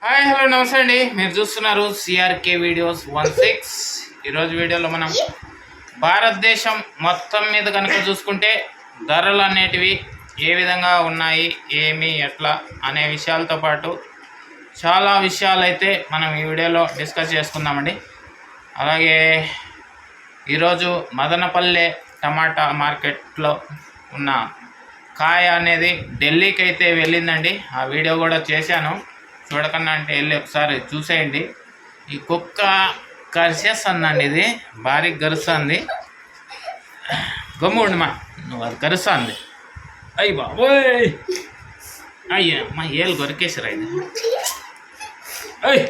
Hi hello నమస్తే అండి. మీరు చూస్తున్నారు సిఆర్కే వీడియోస్ 16. ఈరోజు వీడియోలో మనం భారతదేశం మొత్తం మీద కనుక చూసుకుంటే ధరలు అనేటివి ఏ విధంగా ఉన్నాయి, ఏమి ఎట్లా అనే విషయాలతో పాటు చాలా విషయాలు అయితే మనం ఈ వీడియోలో డిస్కస్ చేసుకుందామండి. అలాగే ఈరోజు మదనపల్లె టమాటా మార్కెట్లో ఉన్న కాయ అనేది ఢిల్లీకి అయితే వెళ్ళిందండి. ఆ వీడియో కూడా చేశాను, చూడకన్నా అంటే వెళ్ళి ఒకసారి చూసేయండి. ఈ కుక్క కరిసేస్తుందండి, ఇది భారీ గరుస్తుంది. గమ్ముండి మా నువ్వు అది కరుస్తుంది. అయ్యి బాబోయ్, అయ్యా మా ఏళ్ళు కొరికేసారు. ఇది అయ్యి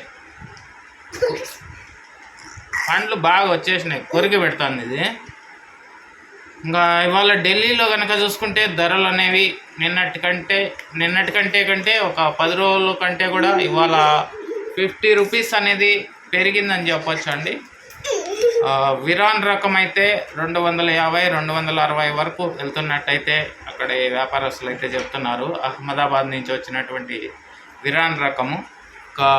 పండ్లు బాగా వచ్చేసినాయి, కొరికి పెడుతుంది ఇది. ఇంకా ఇవాళ ఢిల్లీలో కనుక చూసుకుంటే ధరలు అనేవి నిన్నటి కంటే ఒక 10 రోజుల కంటే కూడా ఇవాళ 50 రూపీస్ అనేది పెరిగిందని చెప్పొచ్చు అండి. విరాన్ రకం అయితే 250, 260 వరకు వెళ్తున్నట్టయితే అక్కడ వ్యాపారస్తులు అయితే చెప్తున్నారు. అహ్మదాబాద్ నుంచి వచ్చినటువంటి విరాన్ రకము. ఇంకా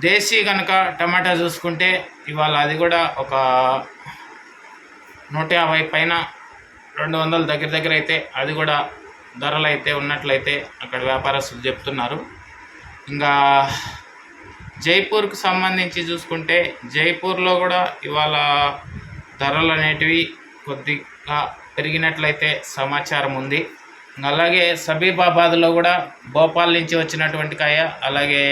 దేశీ కనుక టమాటా చూసుకుంటే ఇవాళ అది కూడా ఒక 150 పైన 200 దగ్గర అయితే అది కూడా ధరలు అయితే ఉన్నట్లయితే అక్కడ వ్యాపారస్తులు చెప్తున్నారు. ఇంకా జైపూర్కి సంబంధించి చూసుకుంటే జైపూర్లో కూడా ఇవాళ ధరలు అనేటివి కొద్దిగా పెరిగినట్లయితే సమాచారం ఉంది. అలాగే సబీబాబాద్లో కూడా భోపాల్ నుంచి వచ్చినటువంటి కాయ, అలాగే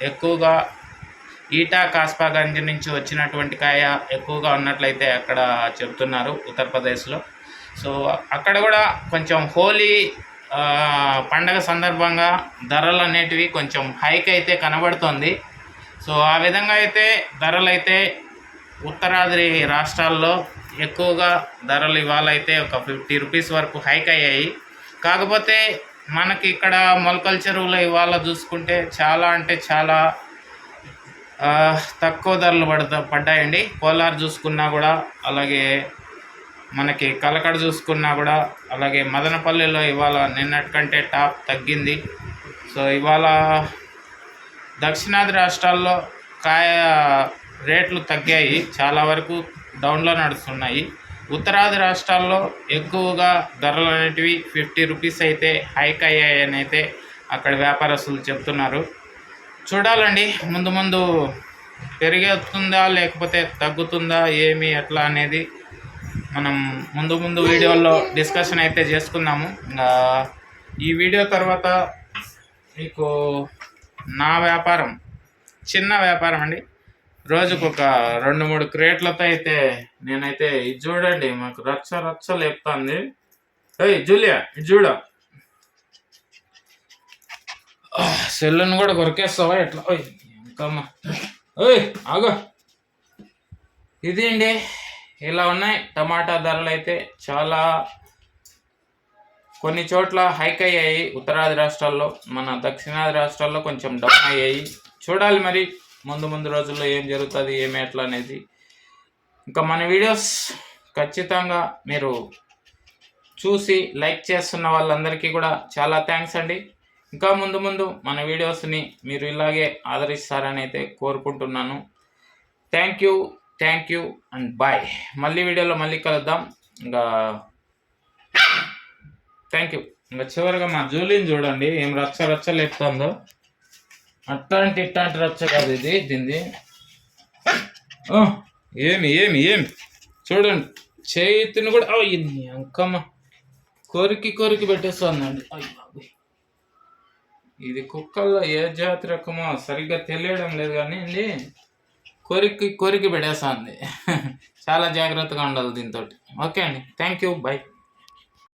ఎక్కువగా ఈటా కాస్పాగంజ్ నుంచి వచ్చినటువంటి కాయ ఎక్కువగా ఉన్నట్లయితే అక్కడ చెప్తున్నారు ఉత్తరప్రదేశ్లో. సో అక్కడ కూడా కొంచెం హోలీ పండగ సందర్భంగా ధరలు అనేటివి కొంచెం హైక్ అయితే కనబడుతుంది. సో ఆ విధంగా అయితే ధరలు అయితే ఉత్తరాది రాష్ట్రాల్లో ఎక్కువగా ధరలు ఇవాళ అయితే ఒక 50 రూపీస్ వరకు హైక్ అయ్యాయి. కాకపోతే మనకి ఇక్కడ మొలకల చెరువులో ఇవాళ చూసుకుంటే చాలా అంటే చాలా తక్కువ ధరలు పడ్డాయండి. కోలార్ చూసుకున్నా కూడా, అలాగే మనకి కలకడ చూసుకున్నా కూడా, అలాగే మదనపల్లిలో ఇవాళ నిన్నటి కంటే టాప్ తగ్గింది. సో ఇవాళ దక్షిణాది రాష్ట్రాల్లో కాయ రేట్లు తగ్గాయి, చాలా వరకు డౌన్లో నడుస్తున్నాయి. ఉత్తరాది రాష్ట్రాల్లో ఎక్కువగా ధరలు అనేటివి 50 రూపీస్ అయితే హైక్ అయ్యాయని అయితే అక్కడ వ్యాపారస్తులు చెప్తున్నారు. చూడాలండి ముందు ముందు పెరిగేస్తుందా లేకపోతే తగ్గుతుందా ఏమి ఎట్లా అనేది మనం ముందు వీడియోల్లో డిస్కషన్ అయితే చేసుకుందాము. ఇంకా ఈ వీడియో తర్వాత మీకు నా వ్యాపారం చిన్న వ్యాపారం అండి, రోజుకు ఒక 2-3 క్రేట్లతో అయితే నేనైతే ఇది చూడండి మాకు రచ్చ లేపుతుంది. ఏయ్ జూలియా ఇది చూడ, సెల్లును కూడా కొరికేస్తావా ఎట్లా? ఓయ్ ఇంకమ్మా, ఓయ్ ఆగో. ఇది అండి, ఇలా ఉన్నాయి టమాటా ధరలు అయితే. చాలా కొన్ని చోట్ల హైక్ అయ్యాయి ఉత్తరాది రాష్ట్రాల్లో, మన దక్షిణాది రాష్ట్రాల్లో కొంచెం డౌన్ అయ్యాయి. చూడాలి మరి ముందు రోజుల్లో ఏం జరుగుతుంది, ఏమి ఎట్లా అనేది. ఇంకా మన వీడియోస్ ఖచ్చితంగా మీరు చూసి లైక్ చేస్తున్న వాళ్ళందరికీ కూడా చాలా థ్యాంక్స్ అండి. ఇంకా ముందు మన వీడియోస్ని మీరు ఇలాగే ఆదరిస్తారని అయితే కోరుకుంటున్నాను. Thank you and bye. మళ్ళీ వీడియోలో మళ్ళీ కలుద్దాం. ఇంకా థ్యాంక్ యూ. ఇంకా చివరిగా మా జూలీని చూడండి ఏం రచ్చ లేపుతుందో. ఇట్లాంటి రచ్చ కాదు ఇది, దీన్ని ఏమి చూడండి చేతిని కూడా అంకమ్మ కొరికి పెట్టేస్తుందండి. ఇది కుక్కల్లో ఏ జాతి రకమో సరిగ్గా తెలియడం లేదు కానీ అండి, కొరికి పెట్టేస్తుంది. చాలా జాగ్రత్తగా ఉండాలి దీంతో. ఓకే అండి, థ్యాంక్ యూ, బాయ్.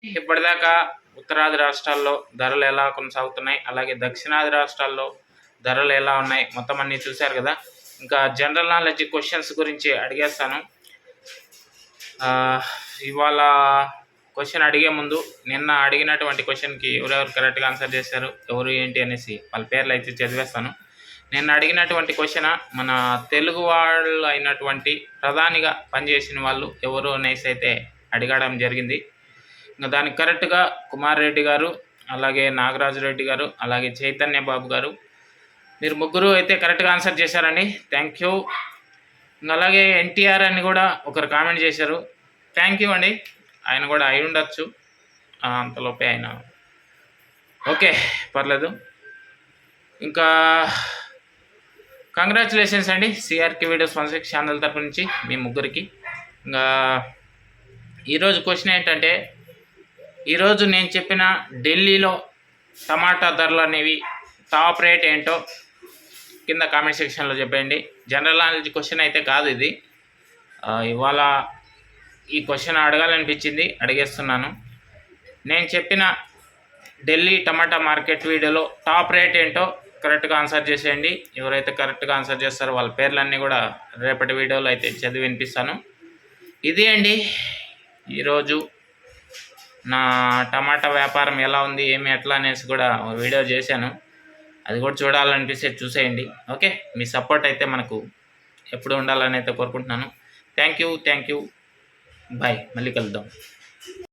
ఇప్పటిదాకా ఉత్తరాది రాష్ట్రాల్లో ధరలు ఎలా కొనసాగుతున్నాయి, అలాగే దక్షిణాది రాష్ట్రాల్లో ధరలు ఎలా ఉన్నాయి మొత్తం అన్నీ చూశారు కదా. ఇంకా జనరల్ నాలెడ్జ్ క్వశ్చన్స్ గురించి అడిగేస్తాను. ఇవాళ క్వశ్చన్ అడిగే ముందు నిన్న అడిగినటువంటి క్వశ్చన్కి ఎవరెవరు కరెక్ట్గా ఆన్సర్ చేశారు, ఎవరు ఏంటి అనేసి వాళ్ళ పేర్లు అయితే చదివేస్తాను. నిన్న అడిగినటువంటి క్వశ్చన్ మన తెలుగు వాళ్ళు అయినటువంటి ప్రధానిగా పనిచేసిన వాళ్ళు ఎవరు అనేసి అయితే అడగడం జరిగింది. ఇంకా దానికి కరెక్ట్గా కుమార్ రెడ్డి గారు, అలాగే నాగరాజు రెడ్డి గారు, అలాగే చైతన్య బాబు గారు, మీరు ముగ్గురు అయితే కరెక్ట్గా ఆన్సర్ చేశారండి. Thank you. అలాగే ఎన్టీఆర్ అని కూడా ఒకరు కామెంట్ చేశారు. థ్యాంక్ యూ అండి. ఆయన కూడా అయి ఉండొచ్చు, అంతలోపే ఆయన. ఓకే, పర్లేదు. ఇంకా కంగ్రాచులేషన్స్ అండి సిఆర్కే వీడియోస్ 16 ఛానల్ తరపు నుంచి మీ ముగ్గురికి. ఇంకా ఈరోజు క్వశ్చన్ ఏంటంటే, ఈరోజు నేను చెప్పిన ఢిల్లీలో టమాటా ధరలు అనేవి టాప్ రేట్ ఏంటో కింద కామెంట్ సెక్షన్లో చెప్పండి. జనరల్ నాలెడ్జ్ క్వశ్చన్ అయితే కాదు ఇది. ఇవాళ ఈ క్వశ్చన్ అడగాలనిపించింది, అడిగేస్తున్నాను. నేను చెప్పిన ఢిల్లీ టమాటా మార్కెట్ వీడియోలో టాప్ రేట్ ఏంటో కరెక్ట్గా ఆన్సర్ చేసేయండి. ఎవరైతే కరెక్ట్గా ఆన్సర్ చేస్తారో వాళ్ళ పేర్లన్నీ కూడా రేపటి వీడియోలో అయితే చదివి వినిపిస్తాను. ఇది అండి ఈరోజు నా టమాటా వ్యాపారం ఎలా ఉంది, ఏమి ఎట్లా అనేసి కూడా వీడియో చేశాను. అది కూడా చూడాలనిపిస్తే చూసేయండి. ఓకే, మీ సపోర్ట్ అయితే మనకు ఎప్పుడు ఉండాలని అయితే కోరుకుంటున్నాను. Thank you. బాయ్, మళ్ళీ కలుద్దాం.